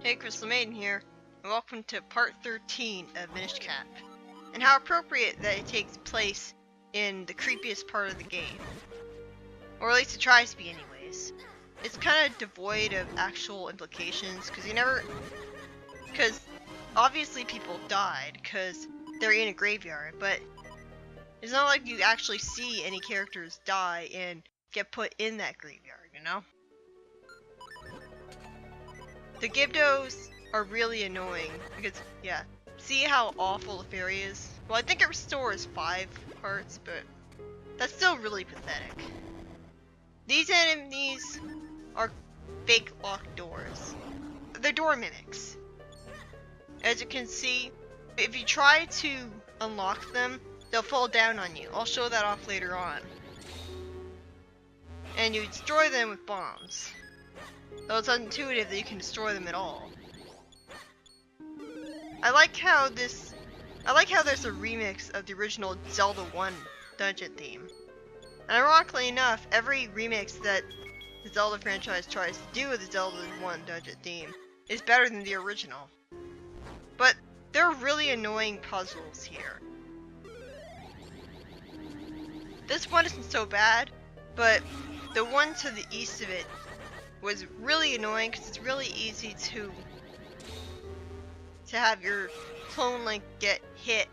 Hey, Crystal Maiden here, and welcome to part 13 of Minish. And how appropriate that it takes place in the creepiest part of the game. Or at least it tries to be anyways. It's kind of devoid of actual implications, because obviously people died, because they're in a graveyard, but it's not like you actually see any characters die and get put in that graveyard, you know? The Gibdos are really annoying because, yeah, see how awful the fairy is? Well, I think it restores 5 hearts, but that's still really pathetic. These enemies are fake locked doors. They're door mimics. As you can see, if you try to unlock them, they'll fall down on you. I'll show that off later on. And you destroy them with bombs. Though it's unintuitive that you can destroy them at all. I like how there's a remix of the original Zelda 1 dungeon theme. And ironically enough, every remix that the Zelda franchise tries to do with the Zelda 1 dungeon theme is better than the original. But there are really annoying puzzles here. This one isn't so bad, but the one to the east of it was really annoying because it's really easy to have your clone Link get hit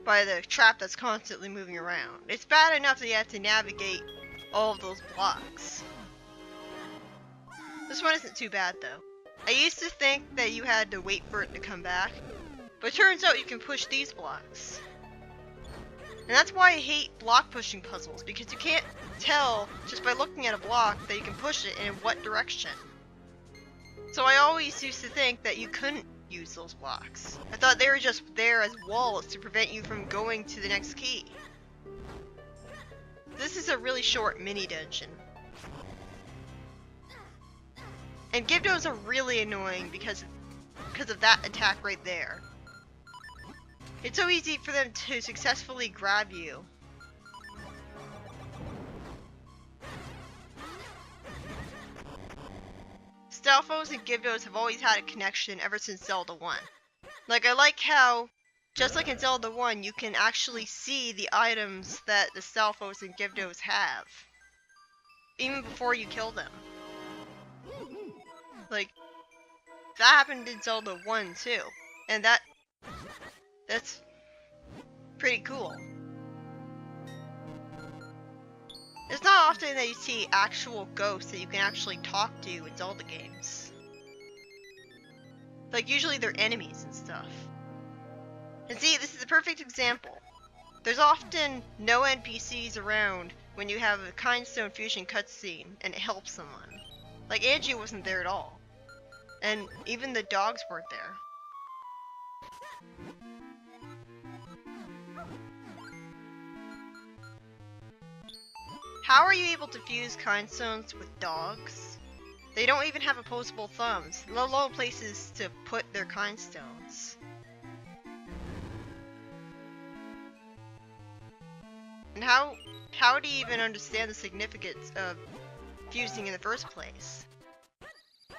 by the trap that's constantly moving around. It's bad enough that you have to navigate all of those blocks. This one isn't too bad though. I used to think that you had to wait for it to come back, but it turns out you can push these blocks. And that's why I hate block pushing puzzles, because you can't tell just by looking at a block that you can push it in what direction. So I always used to think that you couldn't use those blocks. I thought they were just there as walls to prevent you from going to the next key. This is a really short mini dungeon. And Gibdos are really annoying because of that attack right there. It's so easy for them to successfully grab you. Stalfos and Gibdos have always had a connection ever since Zelda 1. Like, I like how, just like in Zelda 1, you can actually see the items that the Stalfos and Gibdos have. Even before you kill them. Like, that happened in Zelda 1 too. And that's pretty cool. It's not often that you see actual ghosts that you can actually talk to in Zelda games. Like, usually they're enemies and stuff. And see, this is a perfect example. There's often no NPCs around when you have a Kinstone fusion cutscene and it helps someone. Like, Angie wasn't there at all. And even the dogs weren't there. How are you able to fuse Kindstones with dogs? They don't even have opposable thumbs, let alone places to put their Kindstones. And how do you even understand the significance of fusing in the first place?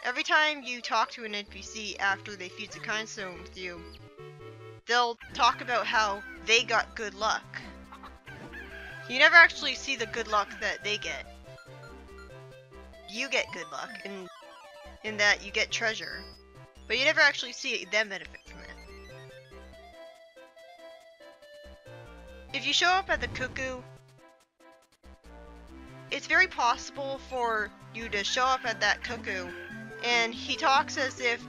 Every time you talk to an NPC after they fuse a Kindstone with you, they'll talk about how they got good luck. You never actually see the good luck that they get. You get good luck, in that you get treasure. But you never actually see them benefit from it. If you show up at the Cuckoo, it's very possible for you to show up at that Cuckoo, and he talks as if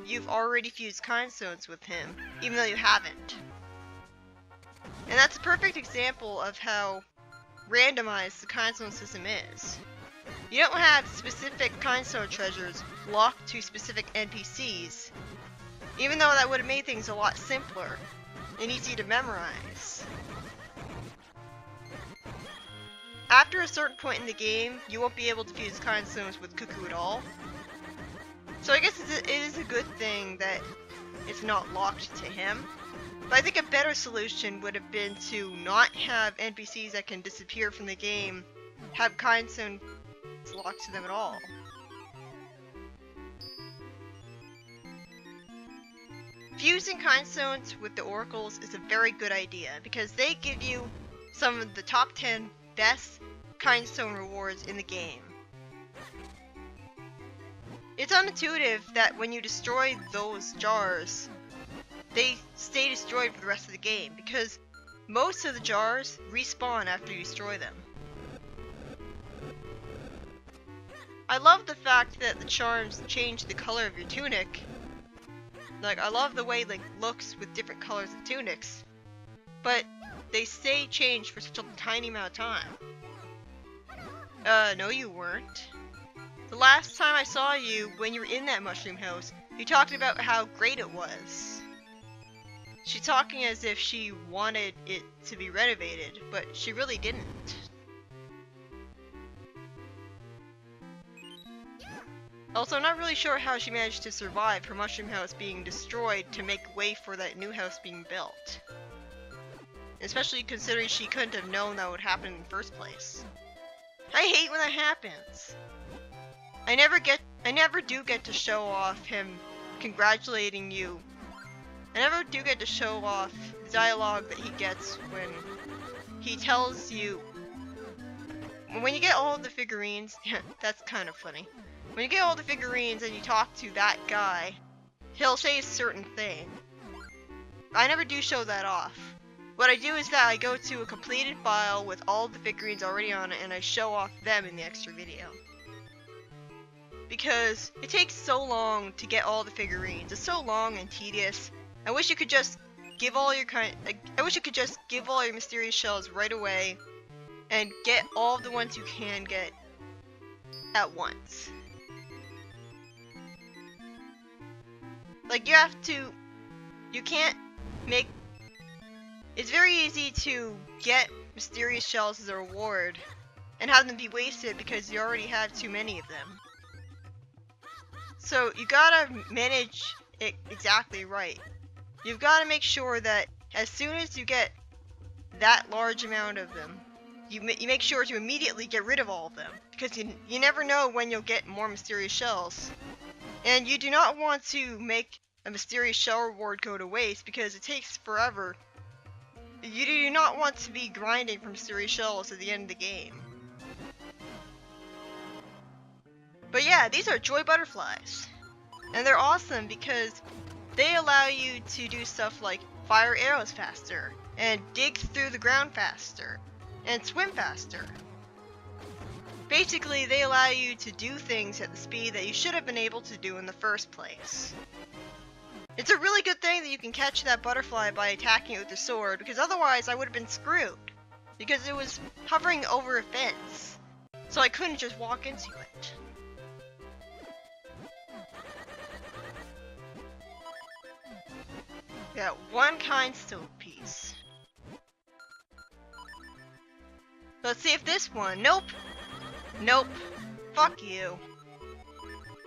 you've already fused Kindstones with him, even though you haven't. And that's a perfect example of how randomized the Kindstone system is. You don't have specific Kindstone treasures locked to specific NPCs, even though that would have made things a lot simpler and easy to memorize. After a certain point in the game, you won't be able to fuse Kindstones with Cuckoo at all. So I guess it is a good thing that it's not locked to him. But I think a better solution would have been to not have NPCs that can disappear from the game have Kindstone locked to them at all. fusing Kindstones with the Oracles is a very good idea because they give you some of the top 10 best Kindstone rewards in the game. It's unintuitive that when you destroy those jars, they stay destroyed for the rest of the game because most of the jars respawn after you destroy them. I love the fact that the charms change the color of your tunic. Like, I love the way it looks with different colors of tunics, but they stay changed for such a tiny amount of time. No you weren't. The last time I saw you, when you were in that mushroom house, you talked about how great it was. She's talking as if she wanted it to be renovated, but she really didn't. Also, I'm not really sure how she managed to survive her mushroom house being destroyed to make way for that new house being built. Especially considering she couldn't have known that would happen in the first place. I hate when that happens. I never do get to show off him congratulating you. I never do get to show off the dialogue that he gets when he tells you. When you get all of the figurines, that's kind of funny. When you get all the figurines and you talk to that guy, he'll say a certain thing. I never do show that off. What I do is that I go to a completed file with all the figurines already on it and I show off them in the extra video. Because it takes so long to get all the figurines. It's so long and tedious. I wish you could just give all your mysterious shells right away and get all of the ones you can get at once. Like, you can't make, it's very easy to get mysterious shells as a reward and have them be wasted because you already have too many of them. So you gotta manage it exactly right. You've gotta make sure that as soon as you get that large amount of them, you make sure to immediately get rid of all of them because you never know when you'll get more mysterious shells. And you do not want to make a mysterious shell reward go to waste because it takes forever. You do not want to be grinding for mysterious shells at the end of the game. But yeah, these are joy butterflies. And they're awesome because they allow you to do stuff like fire arrows faster, and dig through the ground faster, and swim faster. Basically, they allow you to do things at the speed that you should have been able to do in the first place. It's a really good thing that you can catch that butterfly by attacking it with your sword, because otherwise I would have been screwed. Because it was hovering over a fence, so I couldn't just walk into it. Got one Kinstone piece. Let's see if this one. Nope. Nope. Fuck you.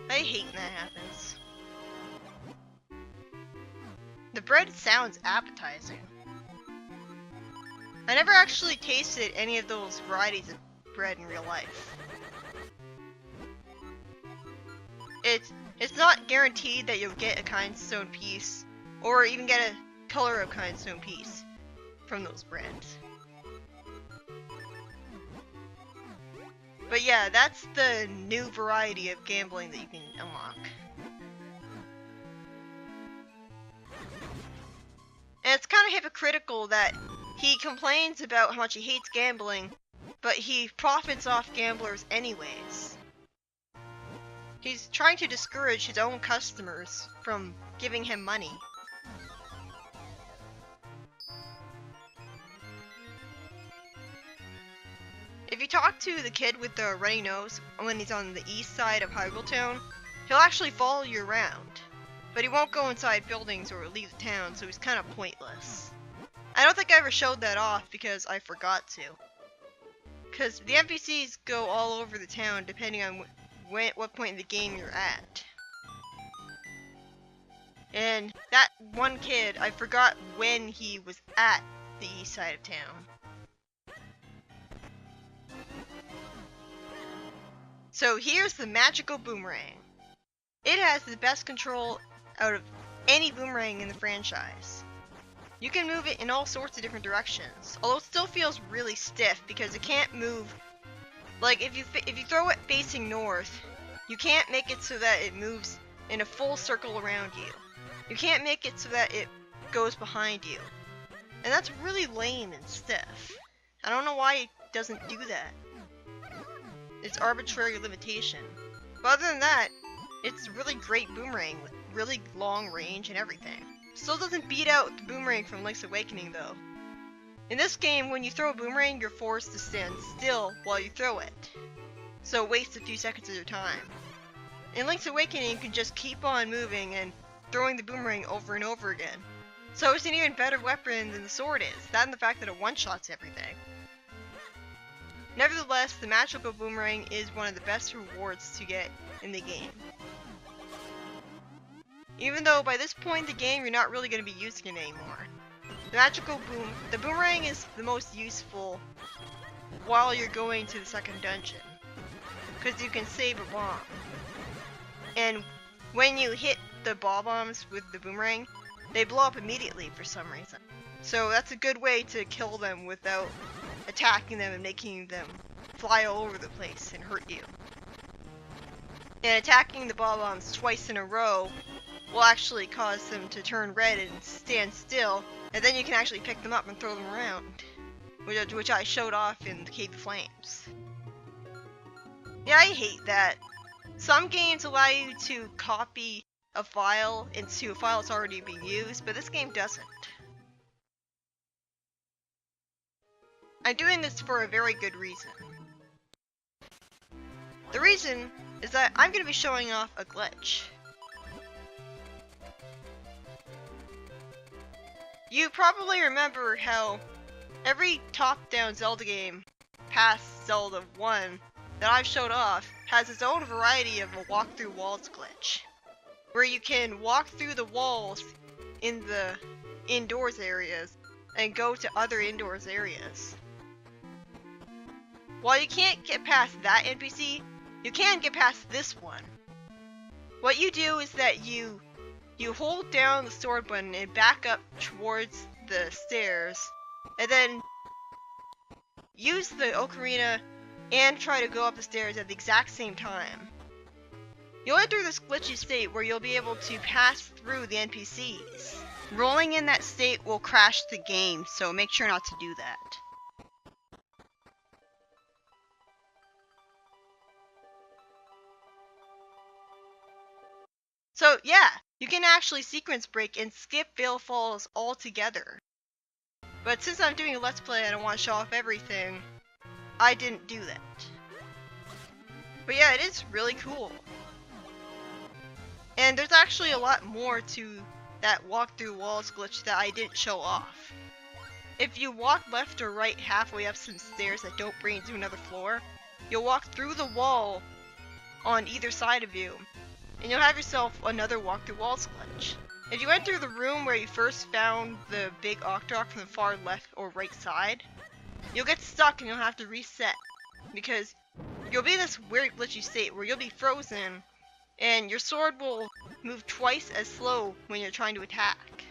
I hate when that happens. The bread sounds appetizing. I never actually tasted any of those varieties of bread in real life. It's not guaranteed that you'll get a Kinstone piece, or even get a color of Kinstone piece from those breads. But yeah, that's the new variety of gambling that you can unlock. And it's kind of hypocritical that he complains about how much he hates gambling, but he profits off gamblers anyways. He's trying to discourage his own customers from giving him money. If you talk to the kid with the runny nose when he's on the east side of Hyrule Town, he'll actually follow you around. But he won't go inside buildings or leave the town, so he's kind of pointless. I don't think I ever showed that off because I forgot to. Because the NPCs go all over the town depending on what point in the game you're at. And that one kid, I forgot when he was at the east side of town. So here's the magical boomerang. It has the best control out of any boomerang in the franchise. You can move it in all sorts of different directions, although it still feels really stiff because it can't move. Like if you throw it facing north, you can't make it so that it moves in a full circle around you. You can't make it so that it goes behind you. And that's really lame and stiff. I don't know why it doesn't do that. It's arbitrary limitation. But other than that, it's a really great boomerang with really long range and everything. Still doesn't beat out the boomerang from Link's Awakening though. In this game, when you throw a boomerang, you're forced to stand still while you throw it. So waste a few seconds of your time. In Link's Awakening, you can just keep on moving and throwing the boomerang over and over again. So it's an even better weapon than the sword is, that and the fact that it one-shots everything. Nevertheless, the magical boomerang is one of the best rewards to get in the game. Even though by this point in the game you're not really going to be using it anymore. The boomerang is the most useful while you're going to the second dungeon, because you can save a bomb. And when you hit the ball bombs with the boomerang, they blow up immediately for some reason. So that's a good way to kill them without attacking them and making them fly all over the place and hurt you. And attacking the ball bombs twice in a row will actually cause them to turn red and stand still, and then you can actually pick them up and throw them around, which I showed off in the Cave of Flames. Yeah, I hate that. Some games allow you to copy a file into a file that's already being used, but this game doesn't. I'm doing this for a very good reason. The reason is that I'm going to be showing off a glitch. You probably remember how every top-down Zelda game past Zelda 1 that I've showed off has its own variety of a walk-through walls glitch, where you can walk through the walls in the indoors areas and go to other indoors areas. While you can't get past that NPC, you can get past this one. What you do is that you hold down the sword button and back up towards the stairs, and then use the ocarina and try to go up the stairs at the exact same time. You'll enter this glitchy state where you'll be able to pass through the NPCs. Rolling in that state will crash the game, so make sure not to do that. So yeah, you can actually sequence break and skip fail falls altogether. But since I'm doing a let's play and I want to show off everything, I didn't do that. But yeah, it is really cool. And there's actually a lot more to that walk through walls glitch that I didn't show off. If you walk left or right halfway up some stairs that don't bring you to another floor, you'll walk through the wall on either side of you, and you'll have yourself another walk through walls glitch. If you enter the room where you first found the big Octorok from the far left or right side, you'll get stuck and you'll have to reset, because you'll be in this weird glitchy state where you'll be frozen and your sword will move twice as slow when you're trying to attack.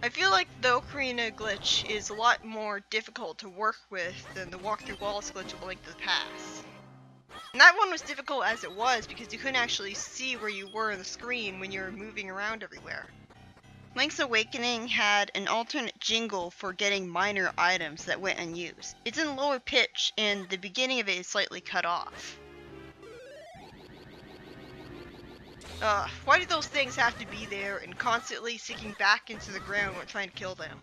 I feel like the Ocarina glitch is a lot more difficult to work with than the walk through walls glitch of Link to the Past. And that one was difficult as it was because you couldn't actually see where you were on the screen when you were moving around everywhere. Link's Awakening had an alternate jingle for getting minor items that went unused. It's in lower pitch and the beginning of it is slightly cut off. Why do those things have to be there and constantly sinking back into the ground when trying to kill them?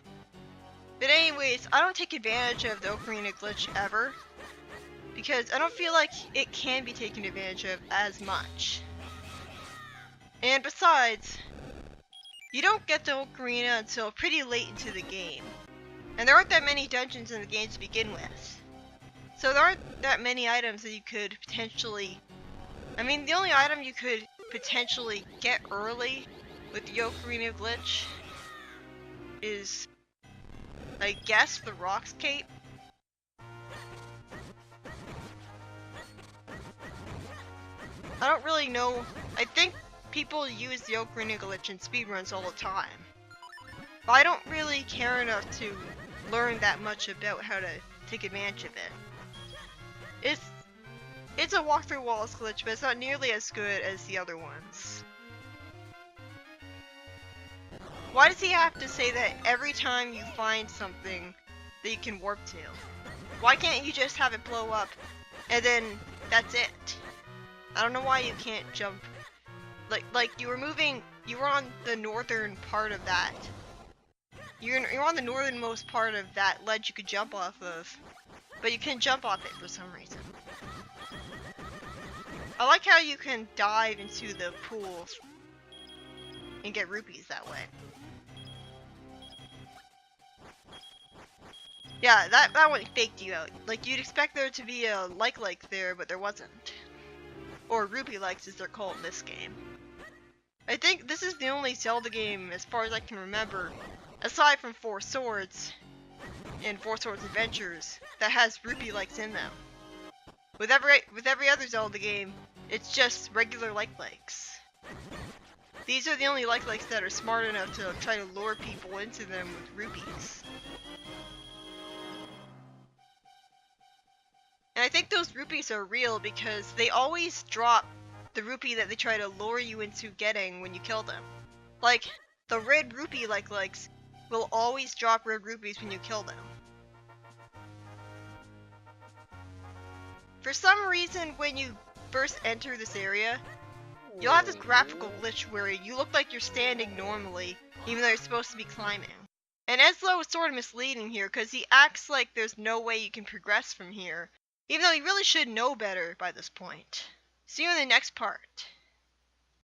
But anyways, I don't take advantage of the Ocarina glitch ever, because I don't feel like it can be taken advantage of as much. And besides, you don't get the Ocarina until pretty late into the game, and there aren't that many dungeons in the game to begin with. So there aren't that many items that you could potentially... I mean, the only item you could potentially get early with the Ocarina glitch is, I guess, the Rocks Cape. I don't really know. I think people use the Ocarina glitch in speedruns all the time. But I don't really care enough to learn that much about how to take advantage of it. It's a walk-through walls glitch, but it's not nearly as good as the other ones. Why does he have to say that every time you find something that you can warp to? Why can't you just have it blow up and then that's it? I don't know why you can't jump. Like you were on the northern part of that. You're on the northernmost part of that ledge you could jump off of, but you can't jump off it for some reason. I like how you can dive into the pool and get rupees that way. Yeah, that one faked you out. Like, you'd expect there to be a like there, but there wasn't. Or rupee likes as they're called in this game. I think this is the only Zelda game, as far as I can remember, aside from Four Swords and Four Swords Adventures, that has rupee likes in them. With every other Zelda game, it's just regular likes. These are the only likes that are smart enough to try to lure people into them with rupees. And I think those rupees are real because they always drop the rupee that they try to lure you into getting when you kill them. Like, the red rupee likes will always drop red rupees when you kill them. For some reason, when you first enter this area, you'll have this graphical glitch where you look like you're standing normally, even though you're supposed to be climbing. And Eslo is sort of misleading here, because he acts like there's no way you can progress from here, even though he really should know better by this point. See you in the next part.